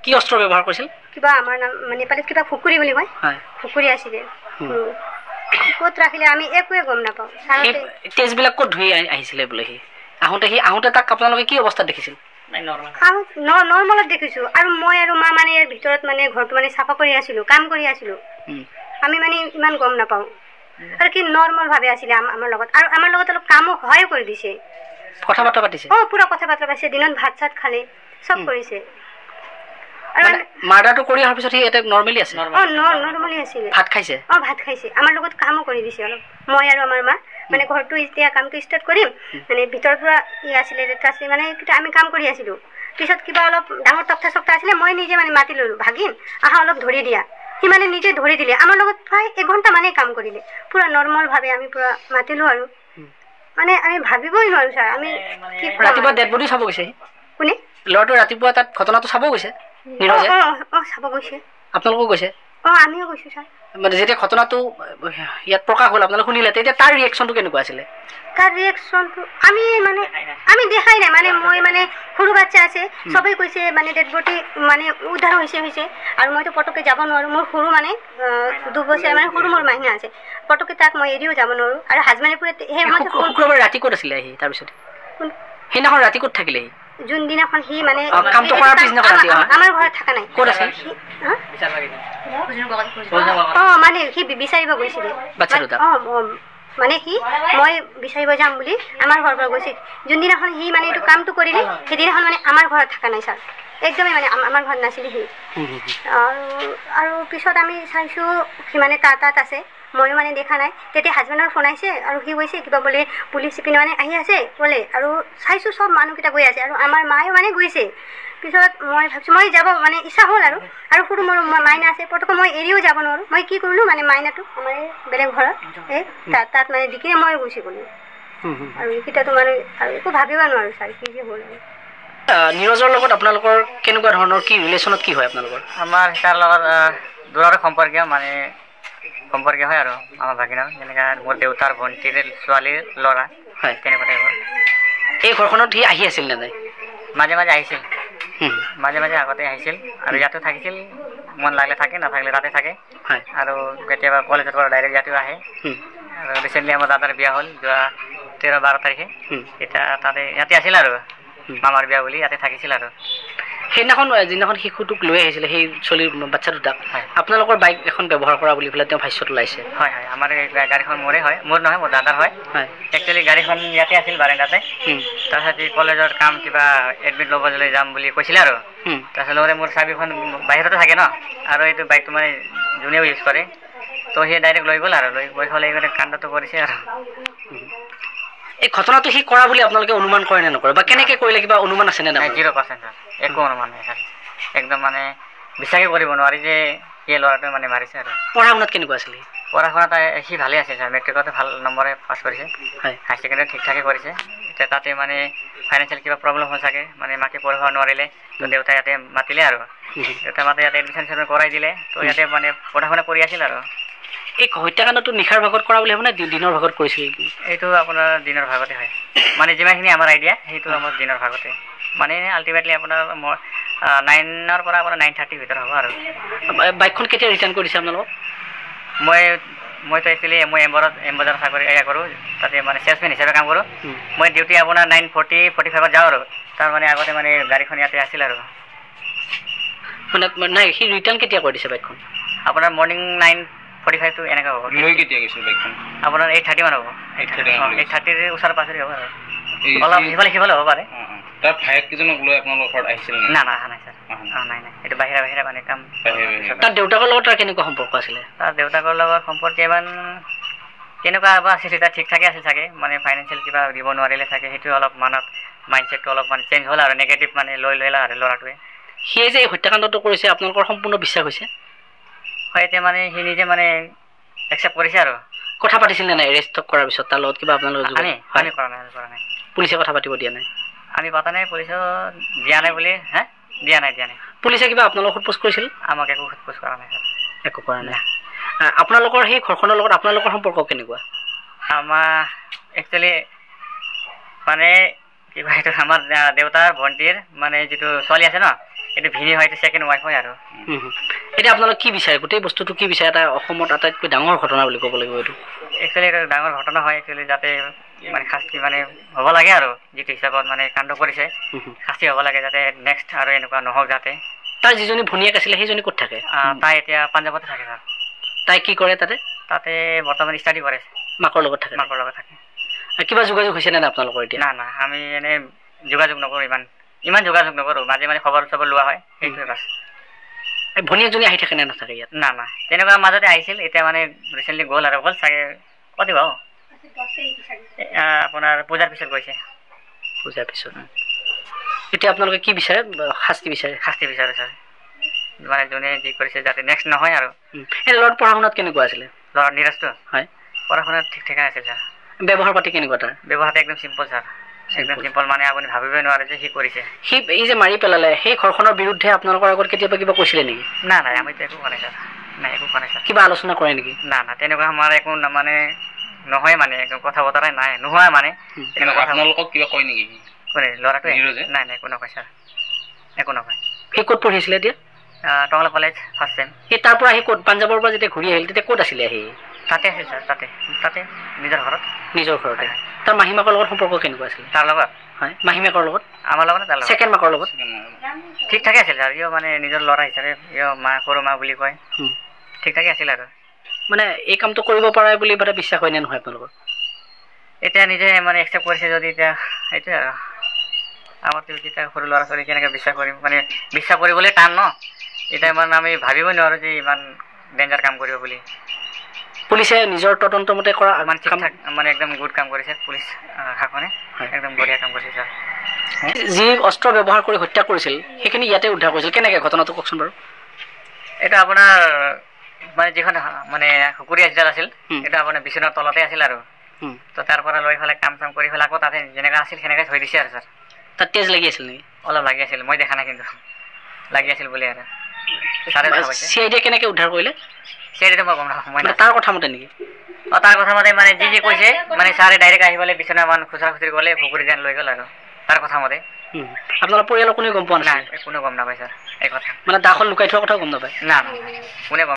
কি অস্ত্ৰ ব্যৱহাৰ কৰিছিল কিবা আমাৰ নাম নেপালীত কিবা ফুকুৰি বুলি কয় ফুকুৰি আছিলে ক'ত ৰাখিলে আমি একোৱে গম নাপাওঁ তেজবিলাক ক'ত ধুই আহিছিলে বোলে সি আহোঁতে তাক আপোনালোকে কি অৱস্থাত দেখিছিল নৰ্মেলত দেখিছোঁ আৰু মই আৰু মা মানে ইয়াৰ ভিতৰত মানে ঘৰটো মানে চাফা কৰি আছিলোঁ কাম কৰি আছিলোঁ আমি মানে ইমান গম নাপাওঁ আৰু কি নৰ্মেলভাৱে আছিলে আমাৰ লগত আৰু আমাৰ লগত অলপ কামো সহায় কৰি দিছে কথা বাৰ্তা পাতিছে পুৰা কথা বাৰ্তা পাতিছে দিনত ভাত চাত খালে চব কৰিছে আৰু মাৰ্ডাৰটো কৰি অহাৰ পিছত সি এটা নৰ্মেলি আছে নৰ্মেলি আছিলে ভাত খাইছে ভাত খাইছে আমাৰ লগত কামো কৰি দিছে অলপ মই আৰু আমাৰ মা মানে ঘৰটো এতিয়া কামটো ষ্টাৰ্ট কৰিম মানে ভিতৰৰ পৰা আছিলে আছিলে মানে আমি কাম কৰি আছিলোঁ পিছত কিবা অলপ ডাঙৰ তক্তা চক্তা আছিলে মই নিজে মানে মাতি ল'লোঁ ভাগিন আহা অলপ ধৰি দিয়া সি মানে নিজে ধৰি দিলে আমাৰ লগত প্ৰায় 1 ঘণ্টা মানে কাম কৰিলে পুৰা নৰ্মেলভাৱে আমি পুৰা মাতিলোঁ আৰু মানে আমি ভাবিবই নোৱাৰোঁ ছাৰ আমি ৰাতিপুৱা ডেড বডি চাব গৈছে কোনে ল'ৰাটো ৰাতিপুৱা তাত ঘটনাটো চাব গৈছে চাব গৈছে আপোনালোকো গৈছে আমিও গৈছোঁ ছাৰ মানে যেতিয়া ঘটনাটো ইয়াত প্ৰকাশ হ'ল আপোনালোকে শুনিলে তেতিয়া তাৰ ৰিয়েকশ্যনটো কেনেকুৱা আছিলে তাৰ ৰিয়েকশ্যনটো আমি দেখাই নাই মানে মই মানে সৰু বাচ্চা আছে চবেই কৈছে মানে ডেড বডি মানে উদ্ধাৰ হৈছে আৰু মইতো পটককৈ যাব নোৱাৰোঁ মোৰ সৰু মানে 2 বছৰ মানে সৰু মোৰ মাহিনা আছে পটককৈ তাক মই এৰিও যাব নোৱাৰোঁ আৰু হাজবেণ্ডে সেই শুক্ৰবাৰ ৰাতি ক'ত আছিলে আহি তাৰপিছত সেইদিনাখন ৰাতি ক'ত থাকিলে সি যোনদিনাখন সি মানে কামটো কৰাৰ পিছদিনাখন ৰাতি আমাৰ ঘৰত থকা নাই ক'ত আছে মানে সি বিচাৰিব গৈছিলে মানে সি মই বিচাৰিব যাম বুলি আমাৰ ঘৰৰ পৰা গৈছিল যোনদিনাখন সি মানে এইটো কামটো কৰিলে সেইদিনাখন মানে আমাৰ ঘৰত থকা নাই ছাৰ একদমেই মানে আমাৰ ঘৰত নাছিলে সি আৰু পিছত আমি চাইছোঁ সি মানে তাত আছে ময়ো মানে দেখা নাই তেতিয়া হাজবেণ্ডৰ ফোন আহিছে আৰু সি কৈছে কিবা বোলে পুলিচ পিনে মানে আহি আছে বোলে আৰু চাইছোঁ চব মানুহকেইটা গৈ আছে আৰু আমাৰ মায়েও মানে গৈছে পিছত মই ভাবিছোঁ মই যাব মানে ইচ্ছা হ'ল আৰু সৰু মোৰ মাইনা আছে পটককৈ মই এৰিও যাব নোৱাৰোঁ মই কি কৰিলোঁ মানে মাইনাটো আমাৰ বেলেগ ঘৰত তাত মানে দি কিনে মই গুচি গ'লোঁ আৰু এইকেইটাতো মানে আৰু একো ভাবিব নোৱাৰোঁ ছাৰ কি যে হ'ল আৰু নীৰজৰ লগত আপোনালোকৰ কেনেকুৱা ধৰণৰ কি ৰিলেশ্যনত কি হয় আপোনালোকৰ আমাৰ তাৰ লগত দূৰৰ সম্পৰ্কীয় মানে সম্পৰ্কীয় হয় আৰু আমাৰ ভাগিনৰ যেনেকৈ মোৰ দেউতাৰ ভণ্টিৰ ছোৱালীৰ ল'ৰা হয় তেনেকুৱা টাইপৰ এই ঘৰখনত সি আহি আছিল নে নাই মাজে মাজে আহিছিল মাজে আগতে আহিছিল আৰু ইয়াতো থাকিছিল মন লাগিলে থাকে নাথাকিলে তাতে থাকে আৰু কেতিয়াবা কলেজৰ পৰা ডাইৰেক্ট ইয়াতেও আহে আৰু ৰিচেণ্টলি আমাৰ দাদাৰ বিয়া হ'ল যোৱা 13-12 তাৰিখে এতিয়া তাতে ইয়াতে আছিল আৰু মামাৰ বিয়া বুলি ইয়াতে থাকিছিল আৰু সেইদিনাখন যিদিনাখন শিশুটোক লৈ আহিছিলে সেই চলিৰ বাচ্চা দুটাক আপোনালোকৰ বাইক এখন ব্যৱহাৰ কৰা বুলি পেলাই তেওঁ ভাষ্যত ওলাইছে হয় আমাৰ গাড়ীখন মোৰে হয় মোৰ নহয় মোৰ দাদাৰ হয় একচুৱেলি গাড়ীখন ইয়াতে আছিল বাৰেণ্ডাতে তাৰপিছত কলেজৰ কাম কিবা এডমিট ল'বলৈ যাম বুলি কৈছিলে আৰু তাৰপিছত লগতে মোৰ চাবিখন বাহিৰতে থাকে ন আৰু এইটো বাইকটো মানে যোনেও ইউজ কৰে তো সি ডাইৰেক্ট লৈ গ'ল আৰু গৈ হ'লে এইবাৰে কাণ্ডটো কৰিছে আৰু এই ঘটনাটো সি কৰা বুলি আপোনালোকে অনুমান কৰে নে নকৰে বা কেনেকৈ কৰিলে কিবা অনুমান আছে নে নাই 0% একো অনুমান নাই ছাৰ একদম মানে বিশ্বাসে কৰিব নোৱাৰি যে এই ল'ৰাটোৱে মানে মাৰিছে আৰু পঢ়া শুনাত কেনেকুৱা আছিলে পঢ়া শুনাত সি ভালে আছে ছাৰ মেট্ৰিকতে ভাল নম্বৰে পাছ কৰিছে হাই ছেকেণ্ডেৰী ঠিক ঠাকে কৰিছে এতিয়া তাতে মানে ফাইনেন্সিয়েল কিবা প্ৰব্লেম হ'ল চাগে মানে মাকে পঢ়িব নোৱাৰিলে তো দেউতাই ইয়াতে মাতিলে আৰু দেউতাই মাতে ইয়াতে এডমিশ্যন কৰাই দিলে তো ইয়াতে মানে পঢ়া শুনা কৰি আছিল আৰু এই হত্যাকাণ্ডটো নিশাৰ ভাগত কৰা বুলি ভাবে নে দিনৰ ভাগত কৰিছিল এইটো আপোনাৰ দিনৰ ভাগতে হয় মানে যিমানখিনি আমাৰ আইডিয়া সেইটো আমাৰ দিনৰ ভাগতে মানে আল্টিমেটলি আপোনাৰ মই 9ৰ পৰা আপোনাৰ 9:30 ভিতৰত হ'ব আৰু বাইকখন কেতিয়া ৰিটাৰ্ণ কৰিছে আপোনালোকক মইতো একচুৱেলি মই এম্বজাৰ চাকৰি কৰোঁ তাতে মানে চেলছমেন হিচাপে কাম কৰোঁ মই ডিউটি আপোনাৰ 9:40-45ত যাওঁ আৰু তাৰ মানে আগতে মানে গাড়ীখন ইয়াতে আছিল আৰু মানে নাই সি ৰিটাৰ্ণ কেতিয়া কৰি দিছে বাইকখন আপোনাৰ মৰ্ণিং 9:45 to এনেকুৱা হ'ব লৈ কেতিয়া গৈছিল বাইকখন আপোনাৰ 8:30 মান হ'ব 8:30 ওচৰ পাছৰে হ'ব আৰু অলপ সিফালে হ'ব পাৰে তাৰ ভাইক কেইজনক লৈ আপোনালোকৰ ঘৰত আহিছিল না অহা নাই ছাৰ নাই এইটো বাহিৰা মানে কাম তাৰ দেউতাকৰ লগত তাৰ কেনেকুৱা সম্পৰ্ক আছিলে তাৰ দেউতাকৰ লগত সম্পৰ্ক ইমান কেনেকুৱা আছিল তাৰ ঠিক ঠাকে আছিল চাগে মানে ফাইনেন্সিয়েল কিবা দিব নোৱাৰিলে চাগে সেইটো অলপ মনত মাইণ্ডছেটটো অলপ মানে চেঞ্জ হ'ল আৰু নেগেটিভ মানে লৈ ল'লে আৰু ল'ৰাটোৱে সিয়ে যে এই হত্যাকাণ্ডটো কৰিছে আপোনালোকৰ সম্পূৰ্ণ বিশ্বাস হৈছে হয় এতিয়া মানে সি নিজে মানে একচেপ্ট কৰিছে আৰু কথা পাতিছিল নে নাই এৰেষ্ট কৰাৰ পিছত তাৰ লগত কিবা আপোনালোকে আমি কৰা নাই পুলিচে কথা পাতিব দিয়া নাই আমি পাতা নাই পুলিচেও দিয়া নাই বুলি দিয়া নাই পুলিচে কিবা আপোনালোকক সোধপোছ কৰিছিল আমাক একো সোধপোছ কৰা নাই একো কৰা নাই আপোনালোকৰ সেই ঘৰখনৰ লগত আপোনালোকৰ সম্পৰ্ক কেনেকুৱা আমাৰ একচুৱেলি মানে কি কয় এইটো আমাৰ দেউতাৰ ভণ্টিৰ মানে যিটো ছোৱালী আছে ন এইটো ভিনি হয়, এইটো ছেকেণ্ড ৱাইফ হয় আৰু। এতিয়া আপোনালোকে কি বিচাৰে, গোটেই বস্তুটো কি বিচাৰে? এটা অসমত আটাইতকৈ ডাঙৰ ঘটনা বুলি ক'ব লাগিব এইটো। একচুৱেলি এটা ডাঙৰ ঘটনা হয়, একচুৱেলি যাতে মানে শাস্তি মানে হ'ব লাগে আৰু যিটো হিচাপত মানে কাণ্ড কৰিছে শাস্তি হ'ব লাগে, যাতে নেক্সট আৰু এনেকুৱা নহওক যাতে। তাৰ যিজনী ভনীয়েক আছিলে সেইজনী ক'ত থাকে? তাই এতিয়া পাঞ্জাৱতে থাকে ছাৰ। তাই কি কৰে তাতে? তাতে বৰ্তমান ষ্টাডি কৰে। মাকৰ লগত থাকে? মাকৰ লগত থাকে। কিবা যোগাযোগ হৈছে নে আপোনালোকৰ এতিয়া? না না, আমি এনেই যোগাযোগ নকৰোঁ, ইমান যোগাযোগ নকৰোঁ। মাজে মাজে খবৰ চবৰ লোৱা হয়, সেইটোৱে বাছ। ভনীয়েকজনী আহি থাকে নে নাথাকে ইয়াত? না না, তেনেকুৱা মাজতে আহিছিল, এতিয়া মানে ৰিচেণ্টলি গ'ল আৰু গ'ল চাগে কতি বাৰু আপোনাৰ পূজাৰ পিছত গৈছে। পূজাৰ পিছত। এতিয়া আপোনালোকে কি বিচাৰে? শাস্তি বিচাৰে? শাস্তি বিচাৰে ছাৰ, মানে যোনে যি কৰিছে যাতে নেক্সট নহয় আৰু। এই ল'ৰাৰ পঢ়া শুনাত কেনেকুৱা আছিলে? ল'ৰা নিৰাজটো হয়, পঢ়া শুনাত ঠিক ঠাকে আছিল ছাৰ। ব্যৱহাৰ পাতি কেনেকুৱা তাৰ? ব্যৱহাৰটো একদম চিম্পল ছাৰ, একদম চিম্পল, মানে আপুনি ভাবিবই নোৱাৰে যে সি কৰিছে। সি এই যে মাৰি পেলালে, সেই ঘৰখনৰ বিৰুদ্ধে আপোনালোকৰ আগত কেতিয়াবা কিবা কৈছিলে নেকি? না নাই, আমিতো একো কোৱা নাই ছাৰ। নাই, একো কোৱা নাই ছাৰ। কিবা আলোচনা কৰে নেকি? না না, তেনেকুৱা আমাৰ একো মানে নহয়, মানে কথা বতৰাই নাই, নোহোৱা মানে। আপোনালোকক কিবা কয় নেকি কোনে? ল'ৰাটোৱে? নাই নাই, একো নকয় ছাৰ, একো নকয়। সি ক'ত পঢ়িছিলে এতিয়া? Tangla college first sem. সেই তাৰ পৰা আহি ক'ত, পাঞ্জাৱৰ পৰা যেতিয়া ঘূৰি আহিল তেতিয়া ক'ত আছিলে আহি? তাতে আছিল ছাৰ, তাতে নিজৰ ঘৰত। নিজৰ ঘৰতে? তাৰ মাহী মাকৰ লগত সম্পৰ্ক কেনেকুৱা আছিল? তাৰ লগত? হয়, মাহী মাকৰ লগত? আমাৰ লগত, তাৰ লগত ছেকেণ্ড মাকৰ লগত ঠিক ঠাকে আছিল ছাৰ। ইও মানে নিজৰ ল'ৰা হিচাপে, ইও মা সৰু মা বুলি কয়, ঠিক ঠাকে আছিল আৰু। মানে এই কামটো কৰিব পাৰে বুলি মানে বিশ্বাস হয় নে নহয় আপোনালোকৰ? এতিয়া নিজে মানে একচেপ্ট কৰিছে যদি, এতিয়া সেইটোৱে আৰু। আমাৰতো এতিয়া সৰু ল'ৰা ছোৱালী কেনেকৈ বিশ্বাস কৰিম, মানে বিশ্বাস কৰিবলৈ টান ন। এতিয়া মানে আমি ভাবিবই নোৱাৰোঁ যে ইমান ডেঞ্জাৰ কাম কৰিব বুলি। পুলিচে নিজৰ তদন্ত মতে কৰা মানে ঠিক ঠাক, মানে একদম গুড কাম কৰিছে পুলিচ শাসনে, একদম বঢ়িয়া কাম কৰিছে ছাৰ। যি অস্ত্ৰ ব্যৱহাৰ কৰি হত্যা কৰিছিল সেইখিনি ইয়াতে উদ্ধাৰ কৰিছিল, কেনেকৈ ঘটনাটো কওকচোন বাৰু। এইটো আপোনাৰ মানে যিখন মানে কুকুৰীয়া যিডাল আছিল, এইটো আপোনাৰ বিচনাৰ তলতে আছিল আৰু। তো তাৰ পৰা লৈ পেলাই কাম চাম কৰি পেলাই আকৌ তাতে যেনেকৈ আছিল সেনেকৈ থৈ দিছে আৰু ছাৰ। তাত তেজ লাগি আছিল নেকি? অলপ লাগি আছিল, মই দেখা নাই কিন্তু লাগি আছিল বুলি আৰু। CID কেনেকৈ উদ্ধাৰ কৰিলে? CIDটো মই গম নাপাওঁ, মই তাৰ কথা মতে নেকি? তাৰ কথা মতে মানে যি কৈছে, মানে ছাৰে ডাইৰেক্ট আহি পেলাই বিচনা মান খুচৰা খুচৰি কৰিলে, ভুকুৰি যেন লৈ গ'ল আৰু তাৰ কথা মতে। আপোনালোকৰ পৰিয়ালৰ কোনেও গম পোৱা নাই? কোনেও গম নাপায় ছাৰ এই কথা। মানে দাখন লুকাই থোৱাৰ কথা গম নাপায়? না না, কোনে গম